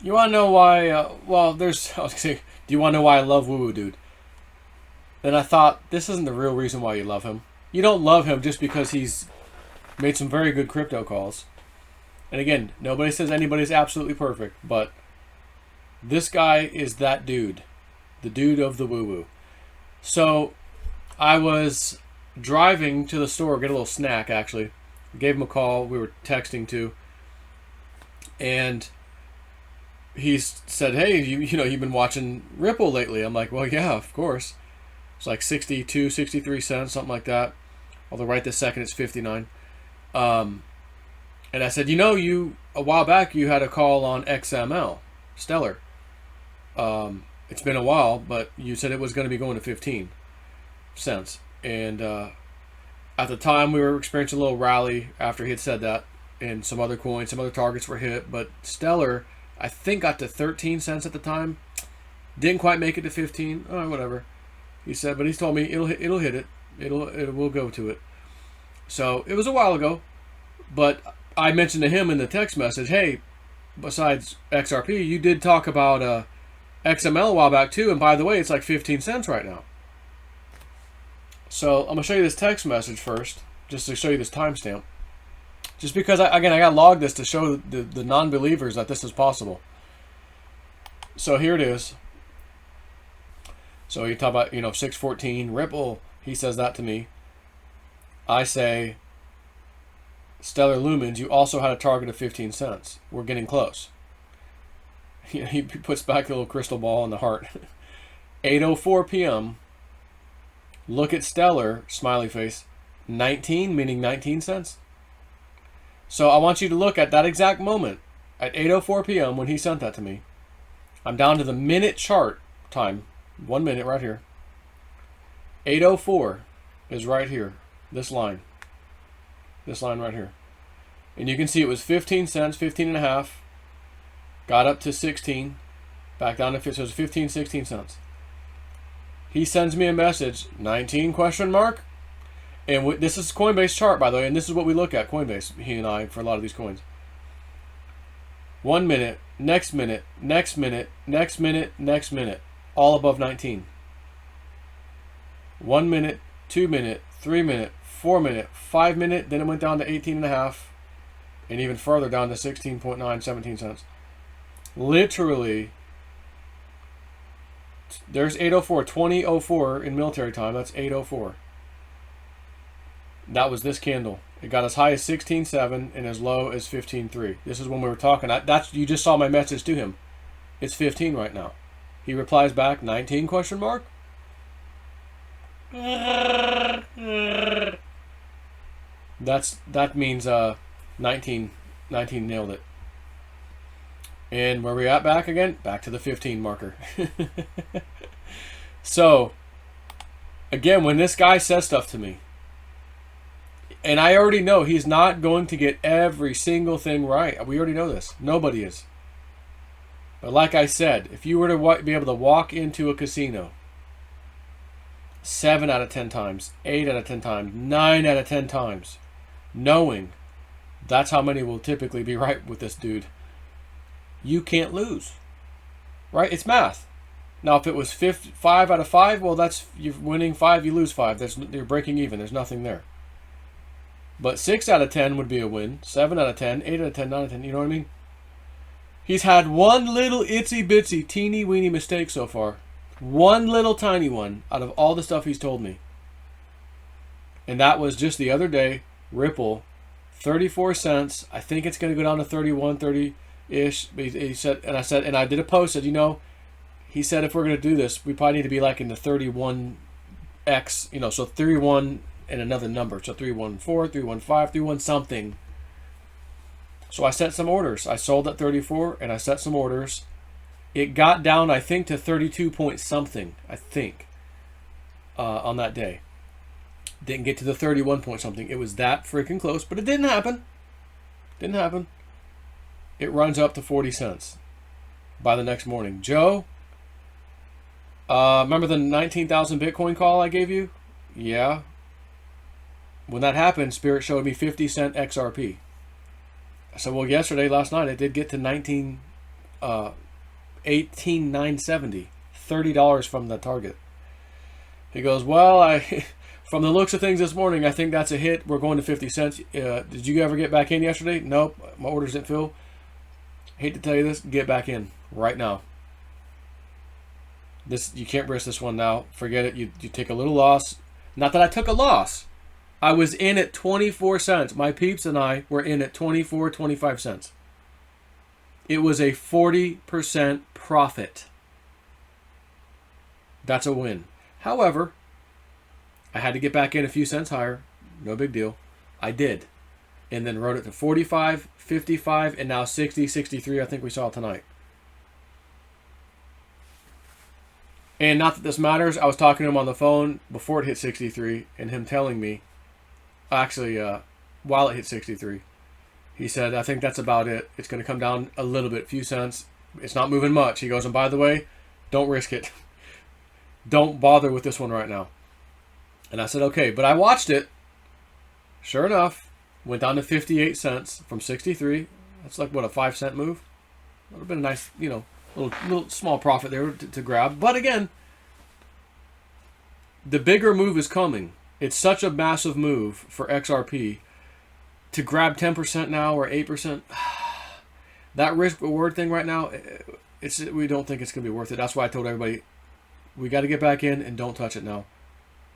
You want to know why? Well, there's. I was gonna say, do you want to know why I love Woo Woo Dude? Then I thought this isn't the real reason why you love him. You don't love him just because he's made some very good crypto calls. And again, nobody says anybody's absolutely perfect, but this guy is that dude, the dude of the woo woo. So I was driving to the store, get a little snack actually. Gave him a call. We were texting too, and he said, "Hey, you've been watching Ripple lately?" I'm like, "Well, yeah, of course." It's like 62, 63 cents, something like that. Although right this second it's 59. And I said, you a while back you had a call on XML, Stellar. It's been a while, but you said it was going to be going to 15 cents. And at the time we were experiencing a little rally after he had said that, and some other coins, some other targets were hit. But Stellar, I think, got to 13 cents at the time. Didn't quite make it to 15. Oh, whatever. He said, but he's told me it'll hit it. It will go to it. So it was a while ago, but I mentioned to him in the text message, hey, besides XRP, you did talk about XML a while back too, and by the way, it's like 15 cents right now. So I'm gonna show you this text message first, just to show you this timestamp. Just because I got logged this to show the non-believers that this is possible. So here it is. So you talk about 614 Ripple. He says that to me. I say, Stellar Lumens, you also had a target of 15 cents. We're getting close. He puts back a little crystal ball in the heart. 8:04 p.m. Look at Stellar, smiley face. 19, meaning 19 cents. So I want you to look at that exact moment at 8:04 p.m. when he sent that to me. I'm down to the minute chart time. 1 minute right here. 8:04 is right here. This line. This line right here. And you can see it was 15 cents, 15 and a half. Got up to 16. Back down to 15. So it was 15, 16 cents. He sends me a message. 19 question mark. And this is Coinbase chart, by the way. And this is what we look at, Coinbase, he and I, for a lot of these coins. 1 minute. Next minute. Next minute. Next minute. Next minute. All above 19. 1 minute, 2 minute, 3 minute, 4 minute, 5 minute, then it went down to 18 and a half, and even further down to 16.9, 17 cents. Literally, there's 8:04, 20:04 in military time. That's 8:04. That was this candle. It got as high as 16.7 and as low as 15.3. This is when we were talking. That's, you just saw my message to him. It's 15 right now. He replies back, 19 question mark? That means 19 nailed it. And where we at back again? Back to the 15 marker. So, again, when this guy says stuff to me, and I already know he's not going to get every single thing right. We already know this. Nobody is. But like I said, if you were to be able to walk into a casino 7 out of 10 times, 8 out of 10 times, 9 out of 10 times, knowing that's how many will typically be right with this dude, you can't lose. Right? It's math. Now, if it was 5 out of 5, well, that's, you're winning 5, you lose 5. You're breaking even. There's nothing there. But 6 out of 10 would be a win. 7 out of 10, 8 out of 10, 9 out of 10. You know what I mean? He's had one little itsy bitsy teeny weeny mistake so far. One little tiny one out of all the stuff he's told me. And that was just the other day, Ripple, 34 cents. I think it's going to go down to 31, 30-ish. He said, and I did a post that, he said if we're going to do this, we probably need to be like in the 31x, so 31 and another number. So 314, 315, 31 something. So I set some orders. I sold at 34 and I set some orders. It got down, I think, to 32 point something, I think, on that day. Didn't get to the 31 point something. It was that freaking close, but it didn't happen. Didn't happen. It runs up to 40 cents by the next morning. Joe, remember the 19,000 Bitcoin call I gave you? Yeah. When that happened, Spirit showed me 50 cent XRP. I said, well, last night, it did get to 19 18,970, $30 from the target. He goes, well, from the looks of things this morning, I think that's a hit. We're going to 50 cents. Did you ever get back in yesterday? Nope, my orders didn't fill. Hate to tell you this, get back in right now. This, you can't risk this one now. Forget it. You take a little loss. Not that I took a loss. I was in at 24 cents. My peeps and I were in at 24, 25 cents. It was a 40% profit. That's a win. However, I had to get back in a few cents higher. No big deal. I did. And then rode it to 45, 55, and now 60, 63, I think we saw tonight. And not that this matters, I was talking to him on the phone before it hit 63, and him telling me, actually, while it hit 63, he said, I think that's about it. It's going to come down a little bit, few cents. It's not moving much. He goes, and by the way, don't risk it. Don't bother with this one right now. And I said, okay. But I watched it. Sure enough, went down to 58 cents from 63. That's like, what, a 5-cent move? Would have been a nice, little small profit there to grab. But again, the bigger move is coming. It's such a massive move for XRP to grab 10% now or 8%. That risk reward thing right now, we don't think it's going to be worth it. That's why I told everybody, we got to get back in and don't touch it now.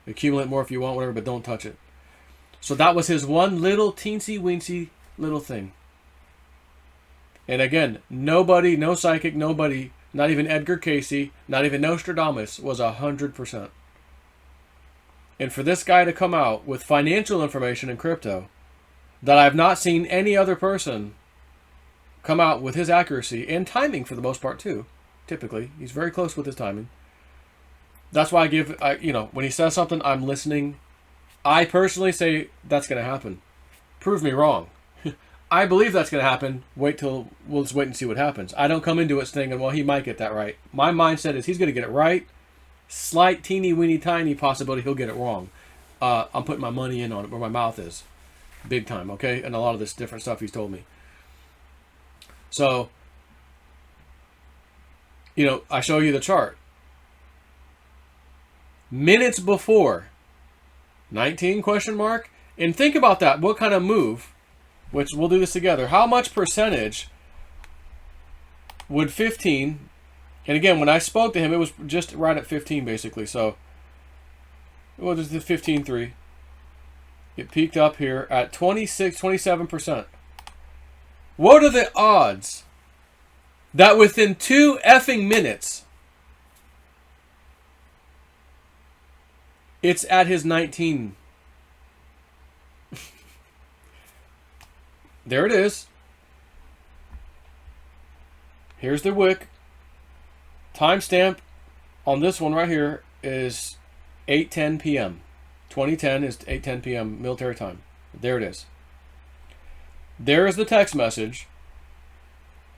Accumulate more if you want, whatever, but don't touch it. So that was his one little teensy-weensy little thing. And again, nobody, no psychic, nobody, not even Edgar Casey, not even Nostradamus was 100%. And for this guy to come out with financial information in crypto that I've not seen any other person come out with his accuracy and timing for the most part too, typically. He's very close with his timing. That's why when he says something, I'm listening. I personally say that's going to happen. Prove me wrong. I believe that's going to happen. We'll just wait and see what happens. I don't come into it thinking, well, he might get that right. My mindset is he's going to get it right. Slight, teeny, weeny, tiny possibility he'll get it wrong. I'm putting my money in on it where my mouth is. Big time, okay? And a lot of this different stuff he's told me. So, I show you the chart. Minutes before, 19 question mark? And think about that. What kind of move, which we'll do this together. How much percentage would 15, and again, when I spoke to him, it was just right at 15 basically. So, it was the 15.3. It peaked up here at 26, 27%. What are the odds that within 2 effing minutes, it's at his 19? There it is. Here's the wick. Timestamp on this one right here is 8:10 p.m. 2010 is 8:10 p.m. military time. There it is. There is the text message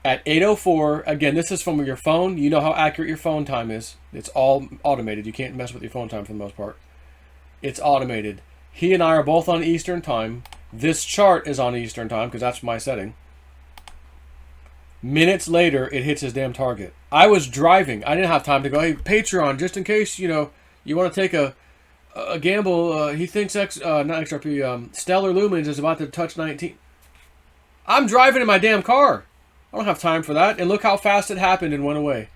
at 8:04. Again, this is from your phone. You know how accurate your phone time is. It's all automated. You can't mess with your phone time for the most part. It's automated. He and I are both on Eastern time. This chart is on Eastern time because that's my setting. Minutes later, it hits his damn target. I was driving. I didn't have time to go, hey, Patreon, just in case, you want to take a gamble. He thinks not XRP, Stellar Lumens is about to touch 19. I'm driving in my damn car. I don't have time for that. And look how fast it happened and went away.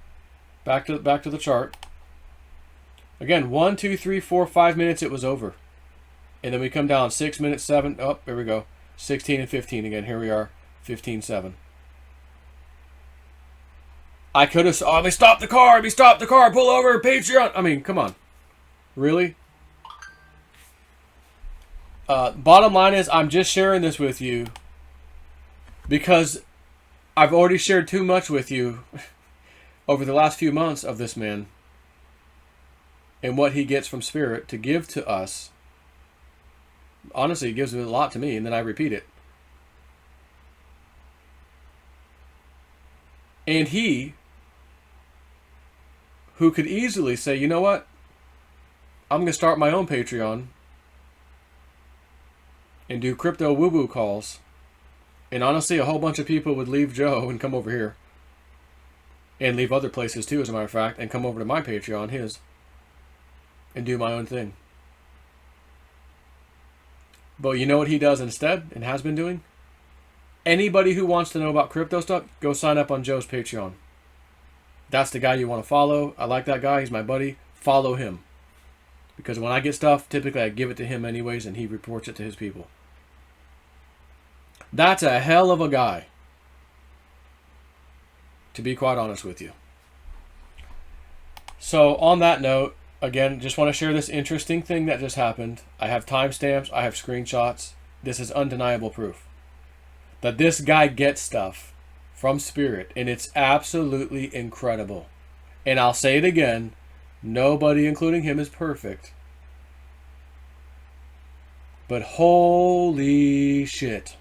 Back to the chart. Again, 1, 2, 3, 4, 5 minutes, it was over. And then we come down 6 minutes, 7. Oh, there we go. 16 and 15 again. Here we are, 15-7. I could have, let me stop the car, pull over, Patreon. I mean, come on. Really? Bottom line is, I'm just sharing this with you because I've already shared too much with you over the last few months of this man and what he gets from Spirit to give to us. Honestly, he gives a lot to me, and then I repeat it. And he, who could easily say, you know what? I'm going to start my own Patreon and do crypto woo-woo calls. And honestly, a whole bunch of people would leave Joe and come over here. And leave other places too, as a matter of fact, and come over to my Patreon, his, and do my own thing. But you know what he does instead and has been doing? Anybody who wants to know about crypto stuff, go sign up on Joe's Patreon. That's the guy you want to follow. I like that guy. He's my buddy. Follow him. Because when I get stuff, typically I give it to him anyways, and he reports it to his people. That's a hell of a guy, to be quite honest with you. So on that note, again, just want to share this interesting thing that just happened. I have timestamps. I have screenshots. This is undeniable proof that this guy gets stuff from Spirit, and it's absolutely incredible. And I'll say it again, nobody, including him, is perfect. But holy shit.